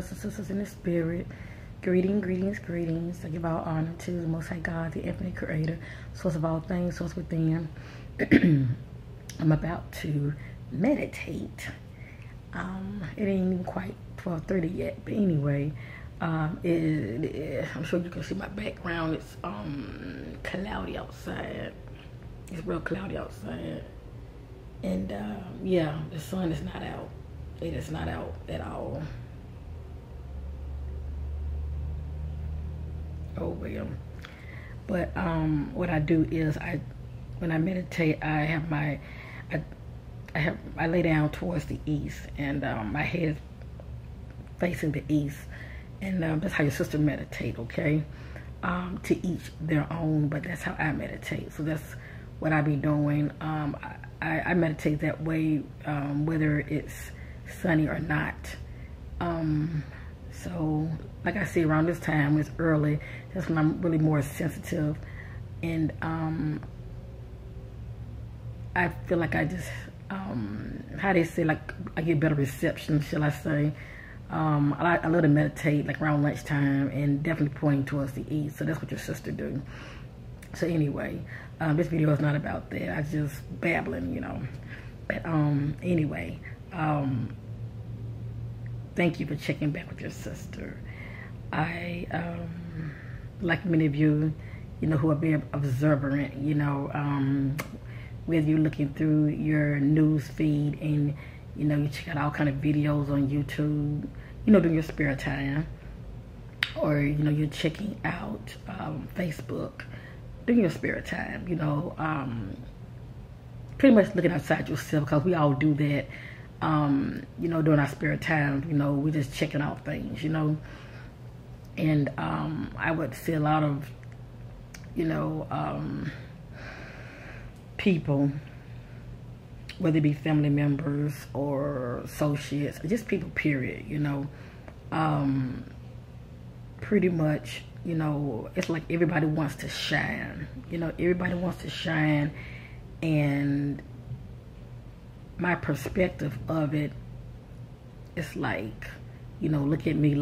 brothers and sisters in the spirit. Greetings, greetings, greetings. I give all honor to the Most High God, the infinite creator, source of all things, source within. I'm about to meditate. It ain't even quite 12:30 yet, but anyway, I'm sure you can see my background. It's cloudy outside. It's real cloudy outside, and yeah, the sun is not out. It is not out at all. Oh well. But what I do is when I meditate, I lay down towards the east, and my head is facing the east, and that's how your sister meditate, okay? To each their own, but that's how I meditate. So that's what I be doing. I meditate that way, whether it's sunny or not. So like I say, around this time, it's early. That's when I'm really more sensitive, and I feel like I just how they say, like I get better reception, shall I say. I love to meditate like around lunchtime, and definitely pointing towards the east. So that's what your sister do. So anyway, this video is not about that. I just babbling, you know. But anyway, thank you for checking back with your sister. I like many of you, you know, who are very observant, you know, whether you're looking through your news feed and, you know, you check out all kind of videos on YouTube, you know, during your spare time, or, you know, you're checking out Facebook during your spare time, you know, pretty much looking outside yourself, because we all do that, you know, during our spare time. You know, we're just checking out things, you know, and I would see a lot of, you know, people, whether it be family members or associates, or just people, period, you know, pretty much, you know, it's like everybody wants to shine, you know, everybody wants to shine, and my perspective of it is like, you know, look at me,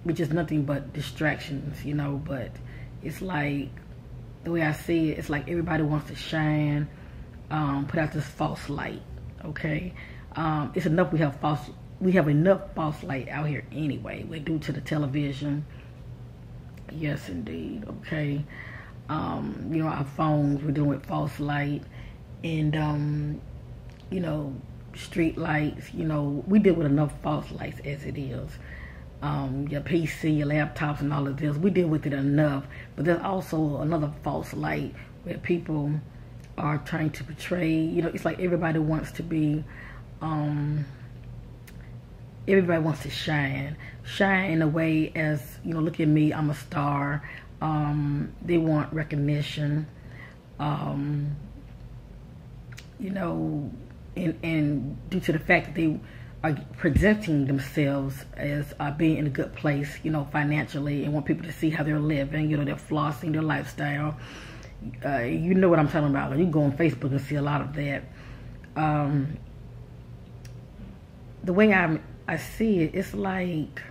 which is nothing but distractions, you know. But it's like, the way I see it, it's like everybody wants to shine, put out this false light, okay? It's enough we have enough false light out here anyway. We're due to the television. Yes, indeed, okay? You know, our phones, we're doing with false light, and you know, street lights, you know, we deal with enough false lights as it is. Your PC, your laptops, and all of this, we deal with it enough. But there's also another false light where people are trying to portray, you know, it's like everybody wants to be, everybody wants to shine in a way as, you know, look at me, I'm a star. They want recognition, you know, and due to the fact that they are presenting themselves as being in a good place, you know, financially, and want people to see how they're living, you know, they're flossing, their lifestyle. You know what I'm talking about. You go on Facebook and see a lot of that. The way I see it, it's like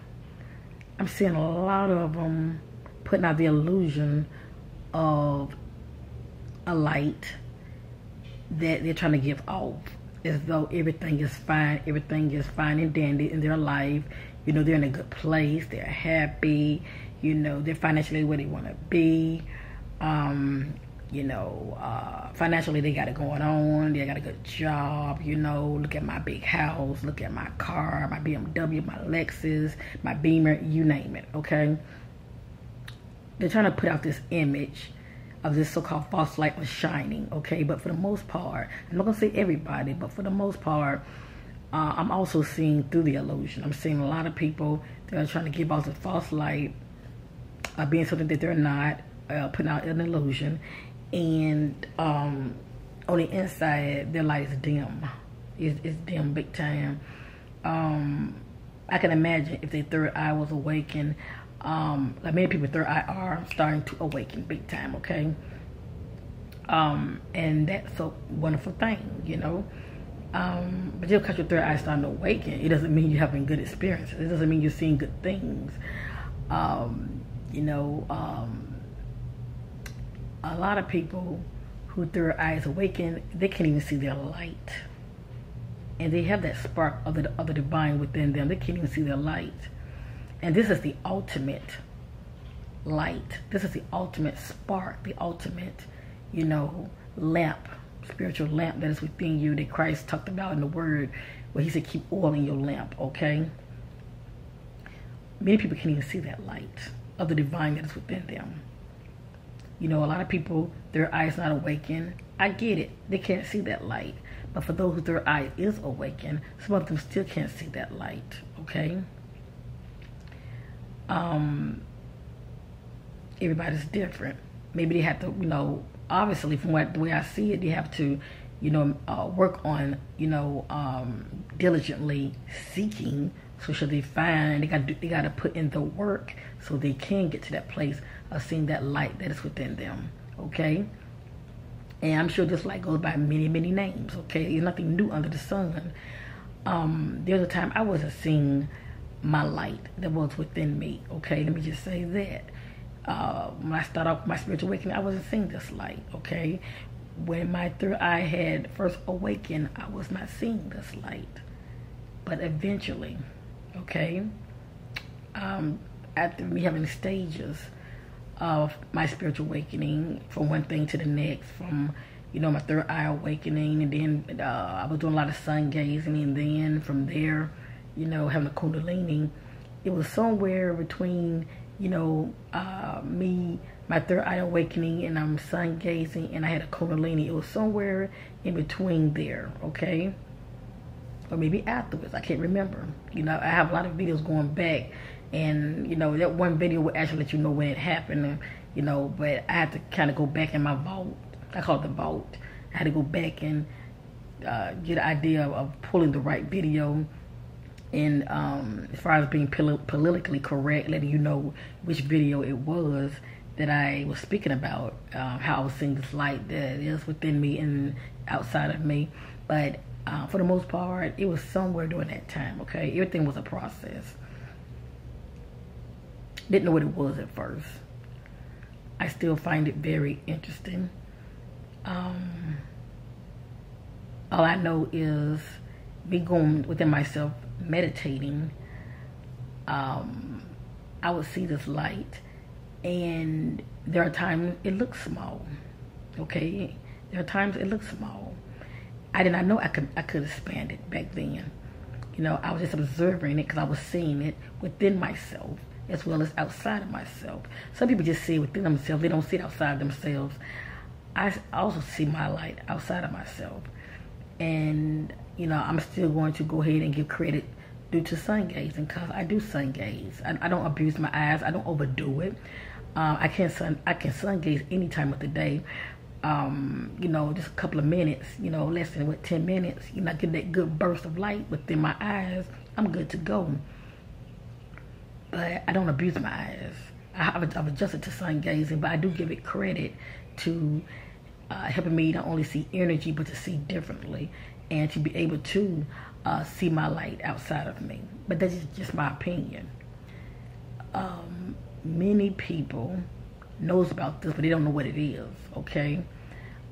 I'm seeing a lot of them putting out the illusion of a light that they're trying to give off, as though everything is fine and dandy in their life. You know, they're in a good place, they're happy, you know, they're financially where they want to be. You know, financially they got it going on, they got a good job, you know, look at my big house, look at my car, my BMW, my Lexus, my Beamer, you name it, okay? They're trying to put out this image of this so-called false light of shining, okay? But for the most part, I'm not gonna say everybody, but for the most part, I'm also seeing through the illusion. I'm seeing a lot of people that are trying to give off the false light, being something that they're not, putting out an illusion, and on the inside, their light is dim. It's dim big time. I can imagine if their third eye was awakened, like many people, third eye are starting to awaken big time, okay? And that's a wonderful thing, you know. But just because your third eye is starting to awaken, it doesn't mean you're having good experiences. It doesn't mean you're seeing good things. A lot of people who third eye is awakened, they can't even see their light. And they have that spark of the divine within them. They can't even see their light. And this is the ultimate light. This is the ultimate spark, the ultimate, lamp, spiritual lamp that is within you that Christ talked about in the Word, where he said, keep oil in your lamp, okay? Many people can't even see that light of the divine that is within them. A lot of people, their eyes not awakened. I get it. They can't see that light. But for those who their eye is awakened, some of them still can't see that light, okay? Everybody's different. Maybe they have to, obviously from the way I see it, they have to, work on, diligently seeking. So should they find, they got to put in the work so they can get to that place of seeing that light that is within them, okay? And I'm sure this light goes by many, many names, okay? There's nothing new under the sun. There's a time I wasn't seeing my light that was within me, okay? Let me just say that. When I started off my spiritual awakening, I wasn't seeing this light, okay? When my third eye had first awakened, I was not seeing this light. But eventually, okay, after me having stages of my spiritual awakening, from one thing to the next, from my third eye awakening, and then I was doing a lot of sun gazing, and then from there, having a kundalini. It was somewhere between my third eye awakening, and I'm sun gazing, and I had a kundalini. It was somewhere in between there, okay? Or maybe afterwards, I can't remember. I have a lot of videos going back, and that one video will actually let you know when it happened, but I had to kind of go back in my vault. I call it the vault. I had to go back and get an idea of pulling the right video, and as far as being politically correct, letting you know which video it was that I was speaking about, how I was seeing this light that is within me and outside of me. But for the most part, it was somewhere during that time, okay? Everything was a process. Didn't know what it was at first. I still find it very interesting. All I know is me going within myself, meditating, I would see this light, and there are times it looks small, okay? There are times it looks small. I did not know I could expand it back then. I was just observing it because I was seeing it within myself as well as outside of myself. Some people just see it within themselves. They don't see it outside of themselves. I also see my light outside of myself. And, I'm still going to go ahead and give credit due to sun gazing, because I do sun gaze. I don't abuse my eyes. I don't overdo it. I can sun gaze any time of the day. Just a couple of minutes, less than 10 minutes, I get that good burst of light within my eyes, I'm good to go. But I don't abuse my eyes. I've adjusted to sun gazing, but I do give it credit to helping me not only see energy, but to see differently, and to be able to see my light outside of me. But that's just my opinion. Many people knows about this, but they don't know what it is, okay?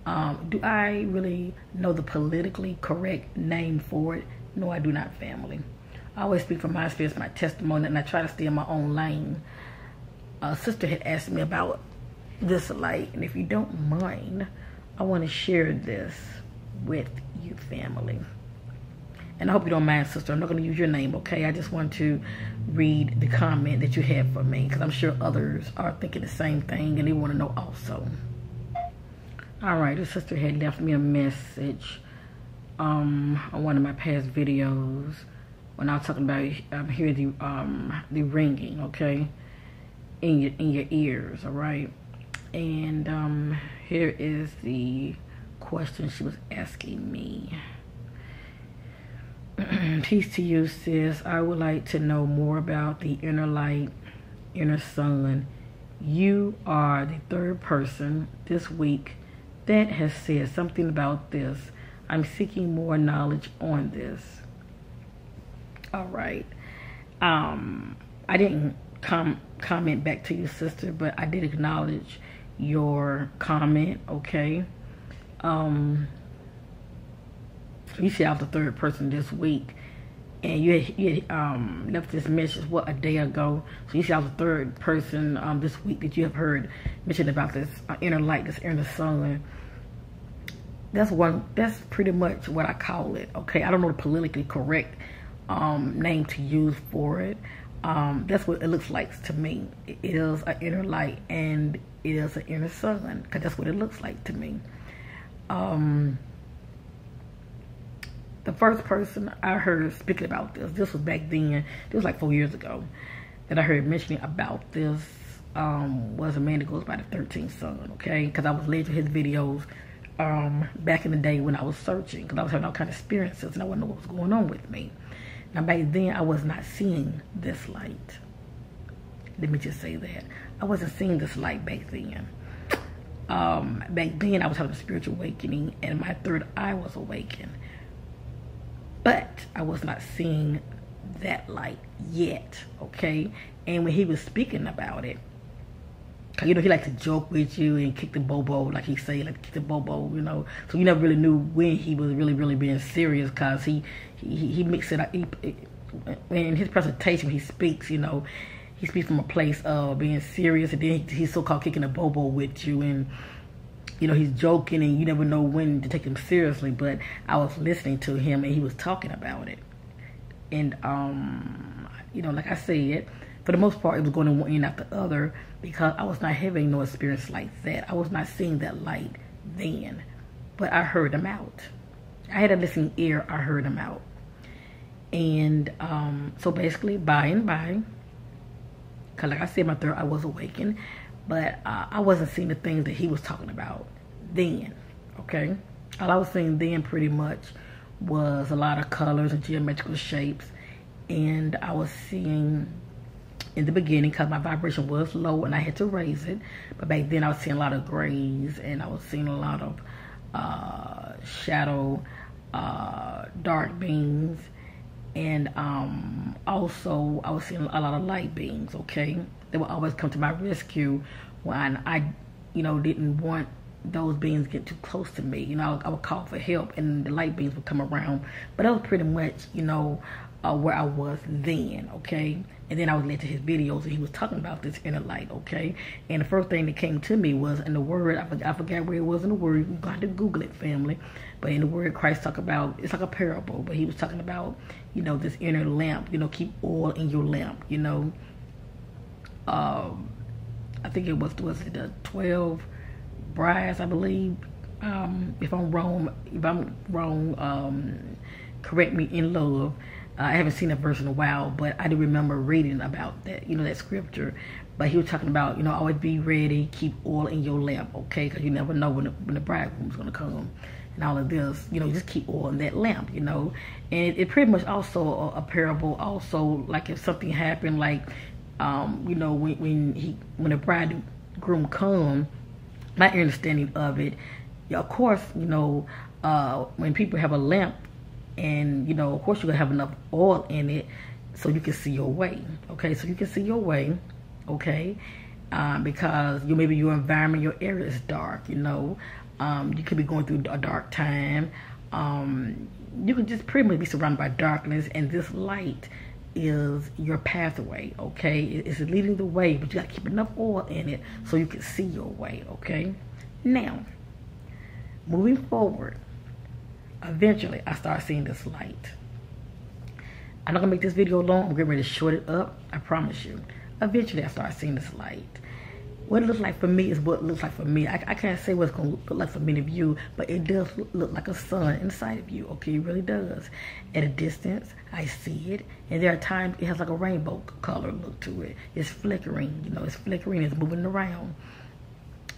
Do I really know the politically correct name for it? No, I do not, family. I always speak from my experience, my testimony, and I try to stay in my own lane. A sister had asked me about this light, and if you don't mind, I want to share this with you, family. And I hope you don't mind, sister. I'm not going to use your name, okay? I just want to read the comment that you have for me, because I'm sure others are thinking the same thing, and they want to know also. All right, this sister had left me a message on one of my past videos when I was talking about hearing the ringing, okay, in your ears, all right? And here is the question she was asking me. Peace to you, sis. I would like to know more about the inner light, inner sun. You are the third person this week that has said something about this. I'm seeking more knowledge on this. All right. I didn't comment back to you, sister, but I did acknowledge your comment, okay? You said I was the third person this week, and you had left this message, what, a day ago? So you said I was the third person this week that you have heard mention about this inner light, this inner sun. That's pretty much what I call it, okay? I don't know the politically correct name to use for it. That's what it looks like to me. It is an inner light, and it is an inner sun, because that's what it looks like to me. The first person I heard speaking about this was back then, it was like 4 years ago, that I heard mentioning about this, was a man that goes by the 13th Sun, okay? Because I was led to his videos back in the day when I was searching, because I was having all kind of experiences and I wouldn't know what was going on with me. Now back then I was not seeing this light. Let me just say that. I wasn't seeing this light back then. Back then I was having a spiritual awakening and my third eye was awakened. But I was not seeing that light yet, okay? And when he was speaking about it, cause you know he liked to joke with you and kick the bobo, like he say, like kick the bobo, you know. So you never really knew when he was really being serious, cause he mixed it up. In his presentation, he speaks, you know, he speaks from a place of being serious, and then he's so-called kicking a bobo with you, and you know, he's joking, and you never know when to take him seriously. But I was listening to him, and he was talking about it. And, you know, like I said, for the most part, it was going to one end after the other, because I was not having no experience like that. I was not seeing that light then. But I heard him out. I had a listening ear. I heard him out. And so basically, by and by, because like I said, my third eye was awakened, but I wasn't seeing the things that he was talking about then, okay? All I was seeing then pretty much was a lot of colors and geometrical shapes, and I was seeing, in the beginning, because my vibration was low and I had to raise it, but back then I was seeing a lot of grays, and I was seeing a lot of shadow, dark beams, and also I was seeing a lot of light beams, okay? They would always come to my rescue when I, you know, didn't want those beings to get too close to me. You know, I would call for help, and the light beams would come around. But that was pretty much, you know, where I was then, okay? And then I was led to his videos, and he was talking about this inner light, okay? And the first thing that came to me was in the word, I forgot where it was in the word. You're going to Google it, family. But in the word, Christ talked about, it's like a parable, but he was talking about, you know, this inner lamp, you know, keep oil in your lamp, you know. I think it was it the 12 brides, I believe. If I'm wrong, correct me in love. I haven't seen that verse in a while, but I do remember reading about that, you know, that scripture. But he was talking about, you know, always be ready, keep oil in your lamp, okay? Because you never know when the bridegroom's going to come. And all of this, you know, just keep oil in that lamp, you know. And it pretty much also a parable, also, like if something happened, like, you know, when the bridegroom come, my understanding of it, of course, you know, when people have a lamp, and you know, of course, you're gonna have enough oil in it so you can see your way. Okay, so you can see your way, okay, because maybe your environment, your area is dark. You know, you could be going through a dark time. You could just pretty much be surrounded by darkness, and this light is your pathway, okay? It's leading the way, but you gotta keep enough oil in it so you can see your way, okay? Now, moving forward, eventually I start seeing this light. I'm not gonna make this video long. I'm getting ready to short it up, I promise you. Eventually I start seeing this light. What it looks like for me is what it looks like for me. I can't say what it's going to look like for many of you, but it does look like a sun inside of you, okay? It really does. At a distance, I see it, and there are times it has like a rainbow color look to it. It's flickering, you know, it's flickering, it's moving around.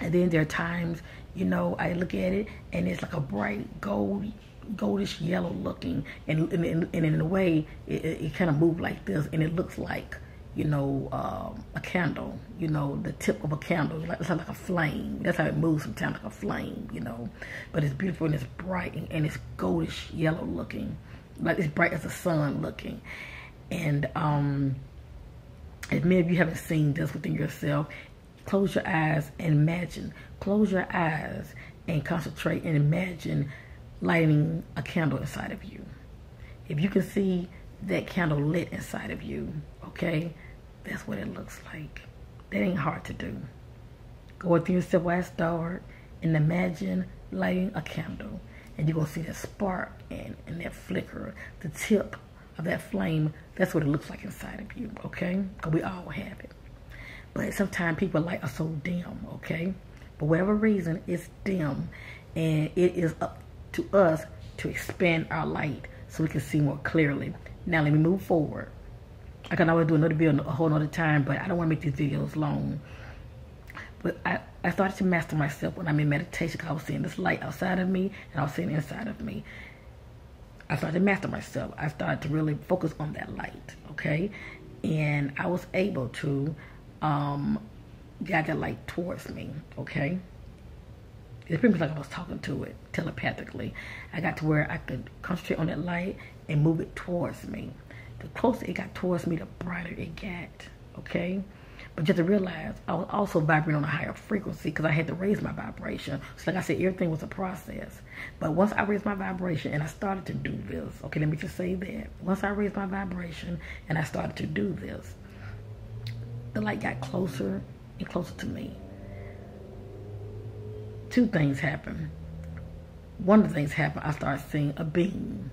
And then there are times, you know, I look at it, and it's like a bright goldish yellow looking, and in a way, it kind of moves like this, and it looks like, you know, a candle, you know, the tip of a candle. It's like a flame. That's how it moves sometimes, like a flame, you know. But it's beautiful and it's bright and it's goldish yellow looking. Like it's bright as the sun looking. And if many of you haven't seen this within yourself, close your eyes and imagine. Close your eyes and concentrate and imagine lighting a candle inside of you. If you can see that candle lit inside of you, okay, that's what it looks like. That ain't hard to do. Go within yourself where I start and imagine lighting a candle. And you're going to see that spark and that flicker, the tip of that flame. That's what it looks like inside of you, okay? Because we all have it. But sometimes people's light are so dim, okay? For whatever reason, it's dim. And it is up to us to expand our light so we can see more clearly. Now, let me move forward. I can always do another video a whole nother time, but I don't want to make these videos long. But I started to master myself when I'm in meditation, because I was seeing this light outside of me and I was seeing inside of me. I started to master myself. I started to really focus on that light, okay? And I was able to guide that light towards me, okay? It's pretty much like I was talking to it telepathically. I got to where I could concentrate on that light and move it towards me. The closer it got towards me, the brighter it got, okay? But just to realize, I was also vibrating on a higher frequency because I had to raise my vibration. So like I said, everything was a process. But once I raised my vibration and I started to do this, okay, let me just say that. Once I raised my vibration and I started to do this, the light got closer and closer to me. Two things happened. One of the things happened, I started seeing a being.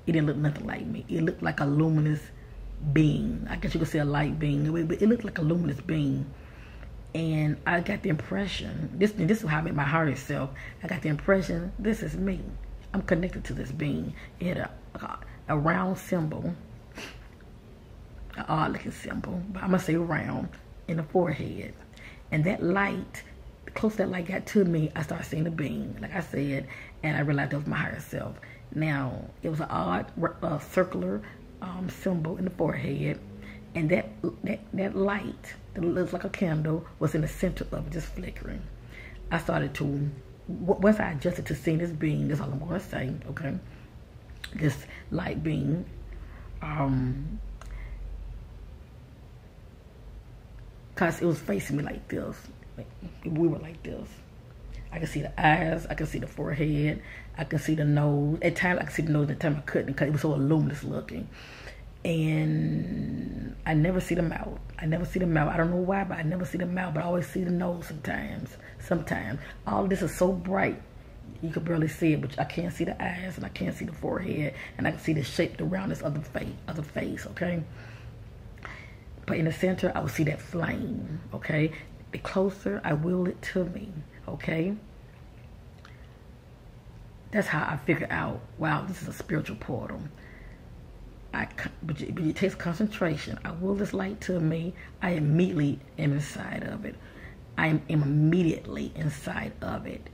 It didn't look nothing like me. It looked like a luminous being. I guess you could say a light being, but it looked like a luminous being. And I got the impression, this is how I met my higher self. I got the impression, this is me. I'm connected to this being. It had a round symbol, an odd looking symbol, but I'm gonna say round, in the forehead. And that light, the closer that light got to me, I started seeing the being, like I said, and I realized that was my higher self. Now, it was an odd circular symbol in the forehead, and that light that looks like a candle was in the center of it, just flickering. I started to, once I adjusted to seeing this being, that's all I'm going to say, okay? This light being, because it was facing me like this. We were like this. I could see the eyes, I could see the forehead, I could see the nose. At times I could see the nose, at times I couldn't because it was so luminous looking. And I never see the mouth. I never see the mouth. I don't know why, but I never see the mouth, but I always see the nose sometimes. All of this is so bright, you could barely see it, but I can't see the eyes and I can't see the forehead, and I can see the shape, the roundness of the face, okay? But in the center, I would see that flame, okay? The closer I will it to me, okay? That's how I figured out, wow, this is a spiritual portal. But it takes concentration. I will this light to me. I immediately am inside of it. I am immediately inside of it.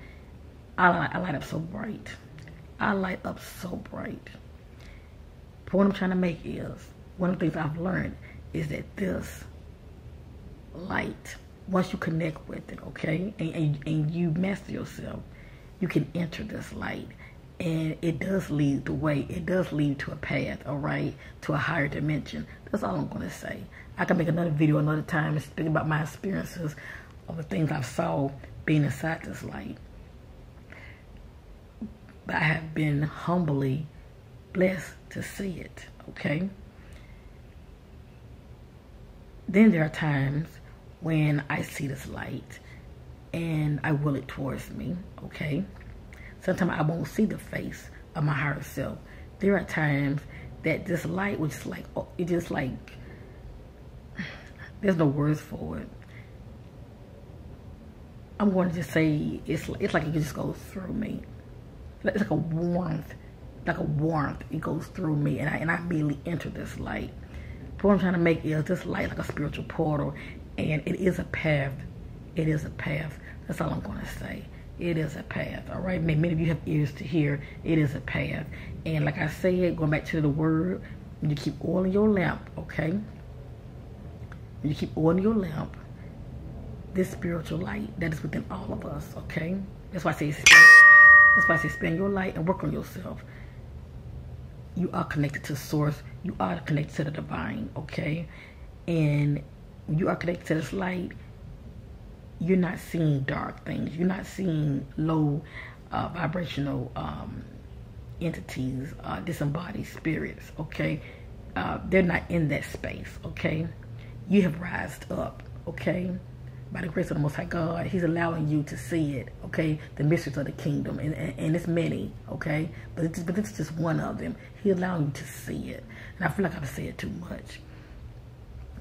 I light up so bright. I light up so bright. But what I'm trying to make is, one of the things I've learned is that this light, once you connect with it, okay, and you master yourself, you can enter this light. And it does lead the way. It does lead to a path, all right, to a higher dimension. That's all I'm going to say. I can make another video another time and speak about my experiences of the things I saw being inside this light. But I have been humbly blessed to see it, okay? Then there are times when I see this light and I will it towards me, okay? Sometimes I won't see the face of my higher self. There are times that this light was just like, it just like, there's no words for it. I'm going to just say it's like it just goes through me. It's like a warmth, it goes through me, and I immediately enter this light. But what I'm trying to make is this light like a spiritual portal, and it is a path. It is a path. That's all I'm going to say. It is a path, all right? Many of you have ears to hear. It is a path. And like I said, going back to the word, when you keep oil in your lamp, okay? you keep oil in your lamp, this spiritual light that is within all of us, okay? That's why I say spend your light and work on yourself. You are connected to source. You are connected to the divine, okay? And when you are connected to this light, you're not seeing dark things. You're not seeing low vibrational entities, disembodied spirits, okay? They're not in that space, okay? You have rised up, okay? By the grace of the Most High God, He's allowing you to see it, okay? The mysteries of the kingdom, and it's many, okay? But this is just one of them. He's allowing you to see it, and I feel like I've said too much.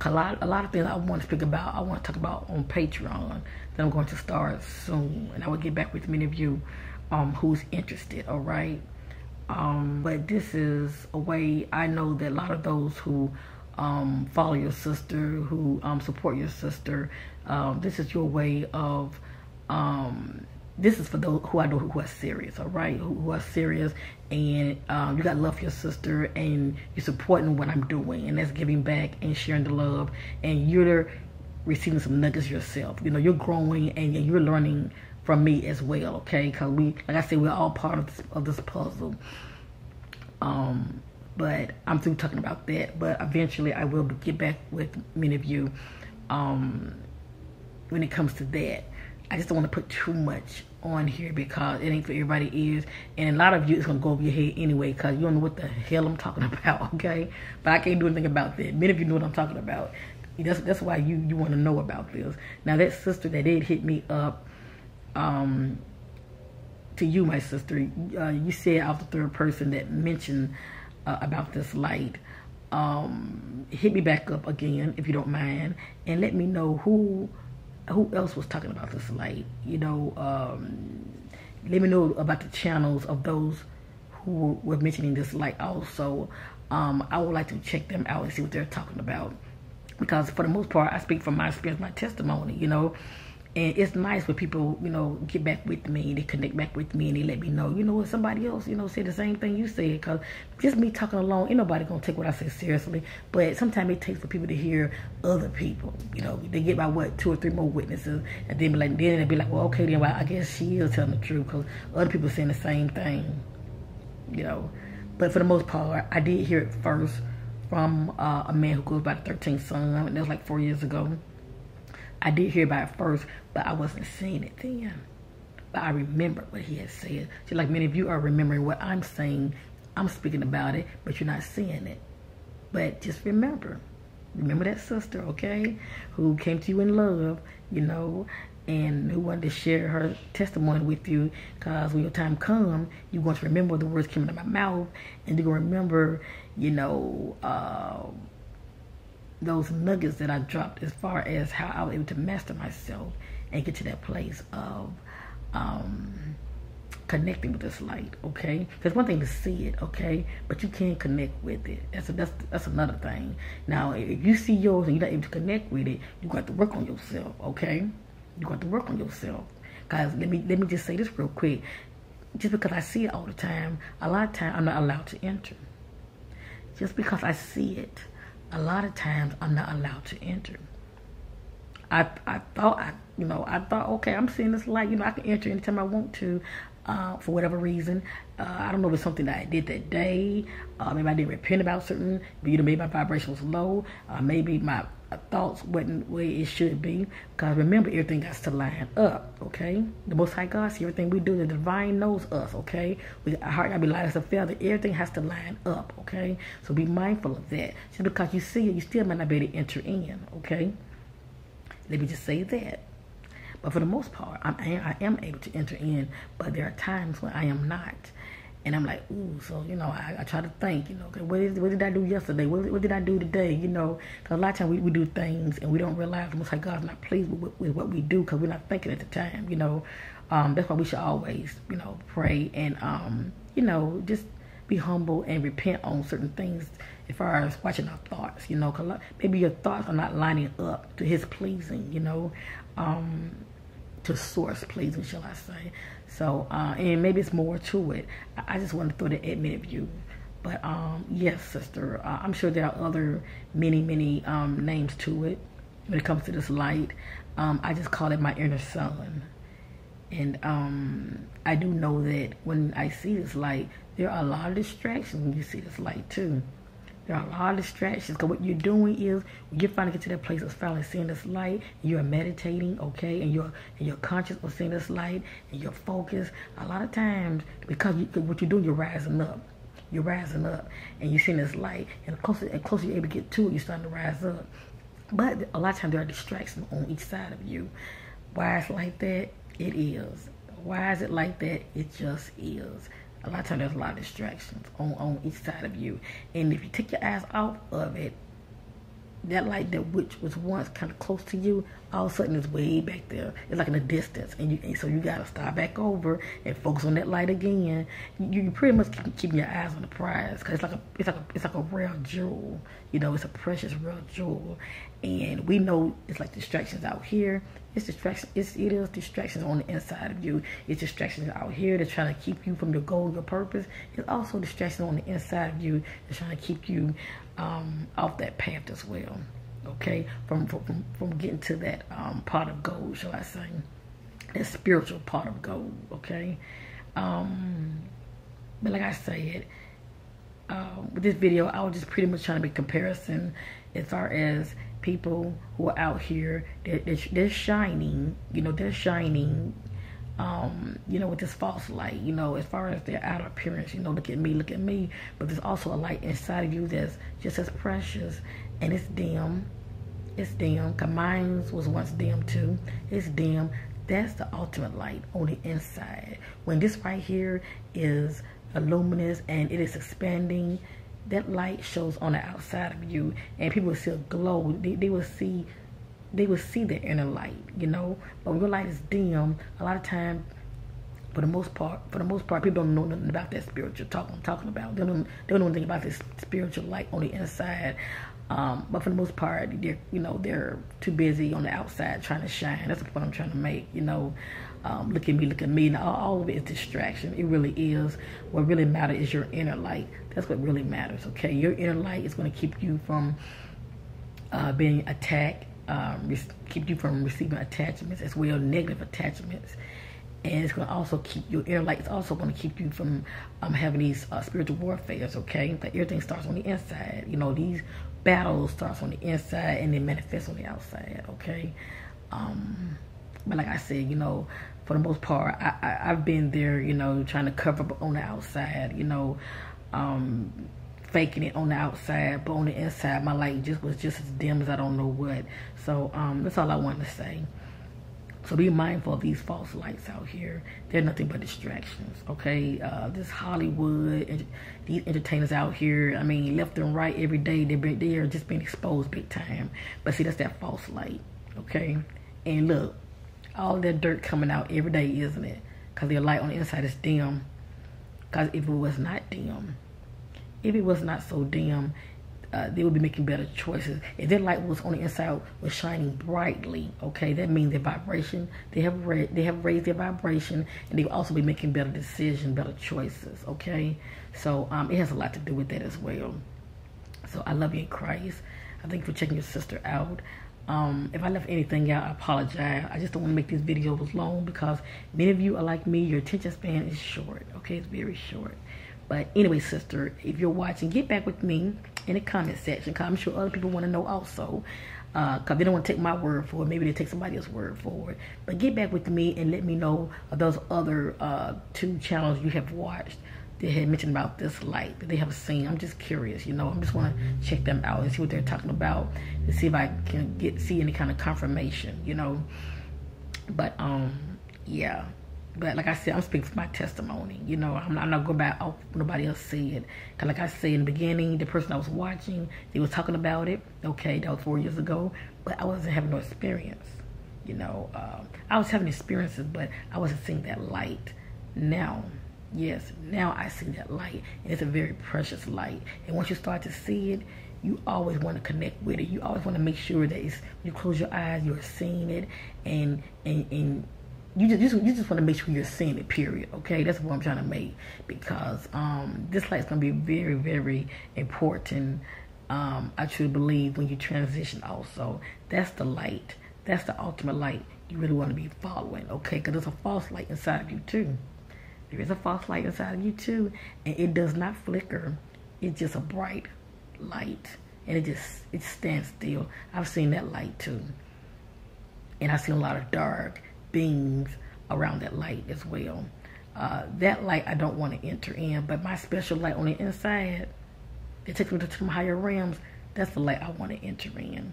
A lot of things I want to speak about, I want to talk about on Patreon that I'm going to start soon, and I will get back with many of you who's interested, all right? But this is a way I know that a lot of those who follow your sister, who support your sister, this is your way of, this is for those who I know who are serious, all right? Who are serious, and you got love for your sister, and you're supporting what I'm doing, and that's giving back and sharing the love, and you're receiving some nuggets yourself. You know, you're growing and you're learning from me as well, okay? Because like I said, we're all part of this puzzle. But I'm through talking about that. But eventually, I will get back with many of you when it comes to that. I just don't want to put too much on here because it ain't for everybody's ears, and a lot of you it's gonna go over your head anyway because you don't know what the hell I'm talking about, okay? But I can't do anything about that. Many of you know what I'm talking about. That's why you want to know about this. Now that sister that did hit me up, to you, my sister, you said out the third person that mentioned about this light. Hit me back up again if you don't mind, and let me know who else was talking about this light. You know, let me know about the channels of those who were mentioning this light also. I would like to check them out and see what they're talking about, because for the most part, I speak from my experience, my testimony, you know. And it's nice when people, you know, get back with me, they connect back with me, and they let me know, you know what, somebody else, you know, said the same thing you said. Because just me talking alone, ain't nobody going to take what I say seriously. But sometimes it takes for people to hear other people, you know. They get by, what, 2 or 3 more witnesses. And then they'll be like, well, okay, then, well, I guess she is telling the truth because other people saying the same thing, you know. But for the most part, I did hear it first from a man who goes by the 13th son. And that was like 4 years ago. I did hear about it first, but I wasn't seeing it then. But I remember what he had said. Just like many of you are remembering what I'm saying. I'm speaking about it, but you're not seeing it. But just remember that sister, okay, who came to you in love, you know, and who wanted to share her testimony with you. Because when your time comes, you're going to remember the words coming out of my mouth, and you're going to remember, you know, those nuggets that I dropped as far as how I was able to master myself and get to that place of connecting with this light, okay? Because one thing to see it, okay, but you can't connect with it. That's another thing. Now, if you see yours and you're not able to connect with it, you got to work on yourself, okay? You got to work on yourself. Guys, let me just say this real quick. Just because I see it all the time, a lot of times I'm not allowed to enter. Just because I see it, a lot of times I'm not allowed to enter. I thought, okay, I'm seeing this light, you know, I can enter anytime I want to, for whatever reason. I don't know if it's something that I did that day. Maybe I didn't repent about certain, you know, maybe my vibration was low. Maybe my thoughts wasn't where it should be. Because remember, everything has to line up, okay? The Most High God sees everything we do. The divine knows us, okay? Our heart gotta be light as a feather. Everything has to line up, okay? So be mindful of that. Just because you see it, you still might not be able to enter in, okay? Let me just say that. But for the most part, I am able to enter in, but there are times when I am not. And I'm like, ooh, so, you know, I try to think, you know, okay, what did I do yesterday? What did I do today? You know, because a lot of times we do things and we don't realize almost like God's not pleased with what we do because we're not thinking at the time, you know. That's why we should always, you know, pray and, you know, just be humble and repent on certain things as far as watching our thoughts, you know, because maybe your thoughts are not lining up to His pleasing, you know, to source pleasing, shall I say. So, and maybe it's more to it. I just want to throw that at many of you. But, yes, sister, I'm sure there are other many names to it. when it comes to this light. I just call it my inner sun. And I do know that when I see this light, there are a lot of distractions when you see this light too. There are a lot of distractions, because what you're doing is, when you're finally get to that place of finally seeing this light, you're meditating, okay, and you're conscious of seeing this light, and you're focused. A lot of times, because what you're doing, you're rising up. You're rising up, and you're seeing this light, and the closer you're able to get to it, you're starting to rise up. But a lot of times there are distractions on each side of you. Why it's like that? It is. Why is it like that? It just is. A lot of times there's a lot of distractions on each side of you. And if you take your eyes off of it, that light that which was once kind of close to you, all of a sudden it's way back there. It's like in the distance. And so you got to start back over and focus on that light again. You pretty much keeping your eyes on the prize, because it's like a rare jewel. You know, it's a precious rare jewel. And we know it's like distractions out here. It's distractions. It is distractions on the inside of you. It's distractions out here that's trying to keep you from your goal, your purpose. It's also distractions on the inside of you that's trying to keep you off that path as well. Okay, from getting to that pot of gold, shall I say, that spiritual pot of gold. Okay, but like I said, with this video, I was just pretty much trying to make a comparison as far as people who are out here. They're shining. You know, they're shining. You know, with this false light, you know, as far as their outer appearance, you know, look at me, but there's also a light inside of you that's just as precious, and it's dim. It's dim, because mine was once dim too. It's dim. That's the ultimate light on the inside. When this right here is luminous and it is expanding, that light shows on the outside of you, and people will see a glow. They will see the inner light, you know. But when your light is dim, a lot of times, for the most part, people don't know nothing about that spiritual talk I'm talking about. They don't know anything about this spiritual light on the inside. But for the most part, they're too busy on the outside trying to shine. That's the point I'm trying to make. You know, look at me. Now, all of it is distraction. It really is. What really matters is your inner light. That's what really matters. Okay, your inner light is going to keep you from being attacked. Keep you from receiving attachments as well, negative attachments. And it's going to also keep your inner light. It's also going to keep you from having these spiritual warfares, okay? But everything starts on the inside. You know, these battles starts on the inside and then manifest on the outside, okay? But like I said, you know, for the most part, I've been there, you know, trying to cover up on the outside, you know, faking it on the outside, but on the inside, my light was just as dim as I don't know what. So that's all I wanted to say. So be mindful of these false lights out here. They're nothing but distractions, okay? This Hollywood, and these entertainers out here, I mean, left and right every day, they are just being exposed big time. But see, that's that false light, okay? And look, all that dirt coming out every day, isn't it? Because their light on the inside is dim. Because if it was not dim, if it was not so dim, they would be making better choices. If their light was on the inside was shining brightly, okay, that means their vibration, they have raised their vibration, and they will also be making better decisions, better choices, okay? So it has a lot to do with that as well. So I love you in Christ. I thank you for checking your sister out. If I left anything out, I apologize. I just don't want to make these videos long, because many of you are like me. Your attention span is short, okay? It's very short. But anyway, sister, if you're watching, get back with me in the comment section, because I'm sure other people want to know also, because they don't want to take my word for it. Maybe they take somebody else's word for it. But get back with me and let me know of those other 2 channels you have watched that had mentioned about this light that they have seen. I'm just curious, you know. I just want to check them out and see what they're talking about, and see if I can see any kind of confirmation, you know. But yeah. But like I said, I'm speaking for my testimony. You know, I'm not going back off what nobody else said. Because like I said in the beginning, the person I was watching, they was talking about it. Okay, that was 4 years ago. But I wasn't having no experience. You know, I was having experiences, but I wasn't seeing that light. Now, yes, now I see that light. And it's a very precious light. And once you start to see it, you always want to connect with it. You always want to make sure that when you close your eyes, you're seeing it. And you just want to make sure you're seeing it, period, okay? That's what I'm trying to make, because this light is going to be very, very important I truly believe when you transition also, that's the light. That's the ultimate light you really want to be following, okay? Because there's a false light inside of you too. There is a false light inside of you too, and it does not flicker. It's just a bright light, and it stands still. I've seen that light too, and I've seen a lot of dark beings around that light as well. That light I don't want to enter in, but my special light on the inside, it takes me to some higher realms. That's the light I want to enter in.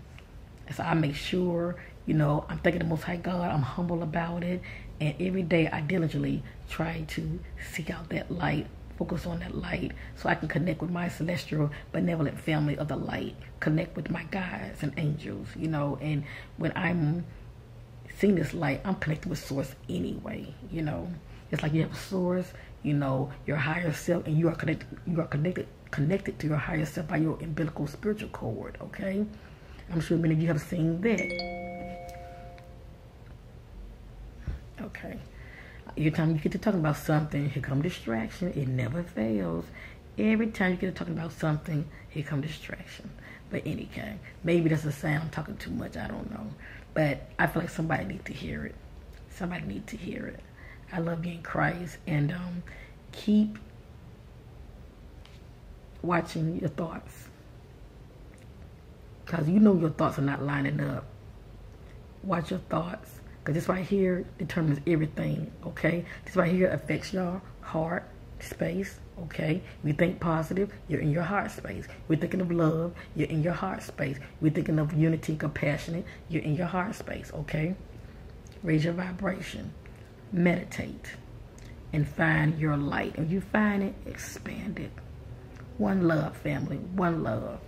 And so I make sure, you know, I'm thanking the Most High God. I'm humble about it. And every day I diligently try to seek out that light, focus on that light, so I can connect with my celestial, benevolent family of the light, connect with my guides and angels, you know. And when I'm seeing this light, I'm connected with Source anyway, you know. It's like you have a source, you know, your higher self, and you are connected to your higher self by your umbilical spiritual cord, okay? I'm sure many of you have seen that. Okay. Every time you get to talking about something, here come distraction. It never fails. Every time you get to talking about something, here come distraction. But any kind. Maybe that's a sign I'm talking too much. I don't know. But I feel like somebody needs to hear it. Somebody needs to hear it. I love you in Christ. And keep watching your thoughts. Because you know your thoughts are not lining up. Watch your thoughts. Because this right here determines everything, okay? This right here affects your heart space, okay? If you think positive, you're in your heart space. We're thinking of love, you're in your heart space. We're thinking of unity, compassionate, you're in your heart space, okay? Raise your vibration. Meditate. And find your light. If you find it, expand it. One love, family. One love.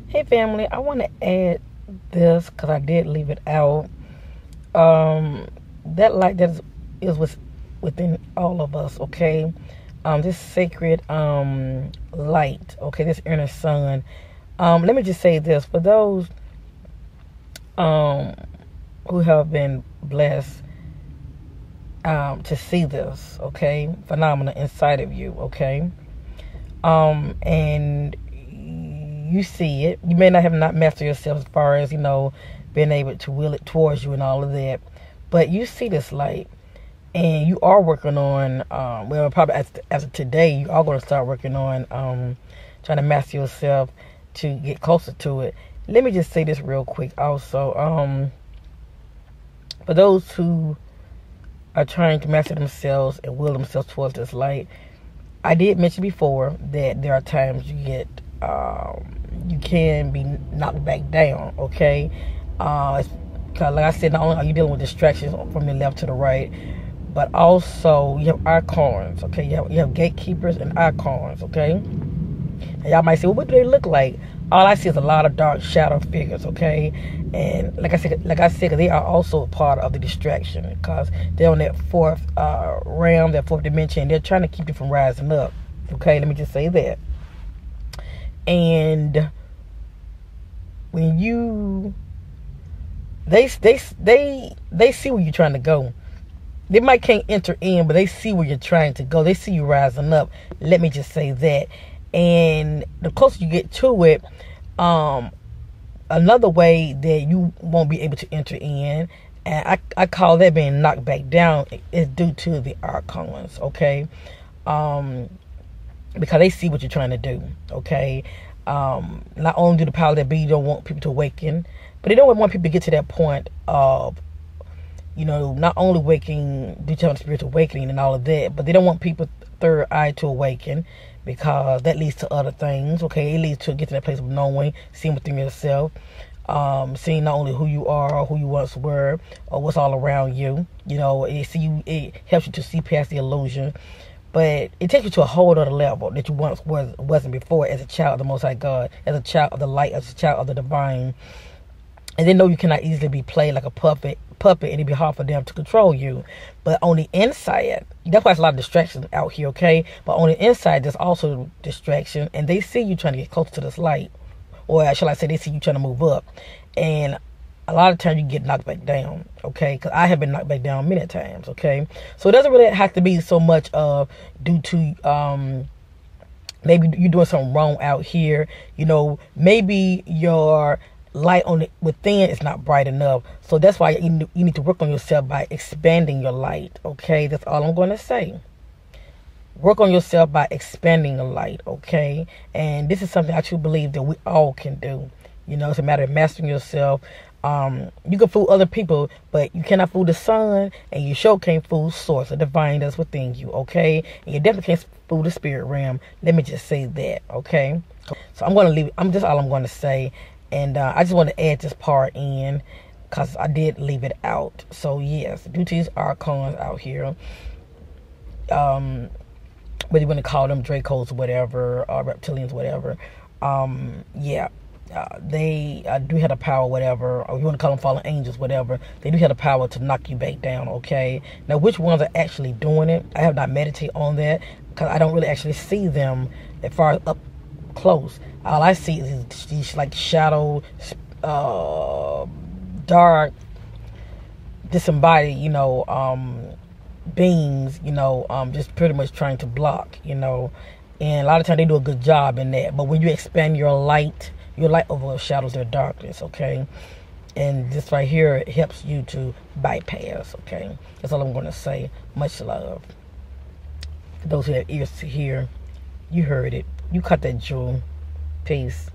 Hey family, I want to add this because I did leave it out. That light that is within all of us, okay? This sacred light, okay, this inner sun. Let me just say this for those who have been blessed to see this, okay, phenomena inside of you, okay, and you see it. You may not have mastered yourself as far as, you know, being able to will it towards you and all of that, but you see this light, and you are working on, well, probably as of today, you are going to start working on trying to master yourself to get closer to it. Let me just say this real quick also. For those who are trying to master themselves and will themselves towards this light, I did mention before that there are times you get you can be knocked back down, okay? Cause like I said, not only are you dealing with distractions from the left to the right, but also you have icons, okay? You have gatekeepers and icons, okay? And y'all might say, well, what do they look like? All I see is a lot of dark shadow figures, okay? And like I said, they are also part of the distraction because they're on that fourth realm, that fourth dimension. They're trying to keep you from rising up, okay? Let me just say that. And when they see where you're trying to go. They might can't enter in, but they see where you're trying to go. They see you rising up. Let me just say that. And the closer you get to it, another way that you won't be able to enter in, and I call that being knocked back down, is due to the archons, okay? Because they see what you're trying to do, okay? Not only do the power that be don't want people to awaken, but they don't want people to get to that point of, you know, not only waking, due to spiritual awakening and all of that, but they don't want people third eye to awaken, because that leads to other things, okay? It leads to get to that place of knowing, seeing within yourself, seeing not only who you are or who you once were or what's all around you. You know, it helps you to see past the illusion. But it takes you to a whole other level that you once wasn't before as a child of the Most High God, as a child of the light, as a child of the divine. And they know you cannot easily be played like a puppet puppet, and it'd be hard for them to control you. But on the inside, that's why there's a lot of distractions out here, okay? But on the inside, there's also distraction, and they see you trying to get closer to this light. Or shall I say, they see you trying to move up. And a lot of times you get knocked back down, okay? Because I have been knocked back down many times, okay? So it doesn't really have to be so much due to maybe you're doing something wrong out here. You know, maybe your light on within is not bright enough. So that's why you need to work on yourself by expanding your light, okay? That's all I'm going to say. Work on yourself by expanding the light, okay? And this is something I truly believe that we all can do. You know, it's a matter of mastering yourself. You can fool other people, but you cannot fool the sun, and you sure can't fool source, the divine that's within you, okay? And you definitely can't fool the spirit realm. Let me just say that, okay? So I'm going to leave it. Just all I'm going to say. And I just want to add this part in because I did leave it out. So, yes, due to these archons out here, whether you want to call them Dracos or whatever, or reptilians, whatever, yeah. They do have the power, whatever, or you want to call them fallen angels, whatever. They do have the power to knock you back down, okay? Now, which ones are actually doing it? I have not meditated on that because I don't really actually see them as far as up close. All I see is these like shadow, dark, disembodied, you know, beings, you know, just pretty much trying to block, you know. And a lot of times they do a good job in that. But when you expand your light overshadows their darkness, okay? And this right here, it helps you to bypass, okay? That's all I'm going to say. Much love. For those who have ears to hear, you heard it. You caught that jewel. Peace.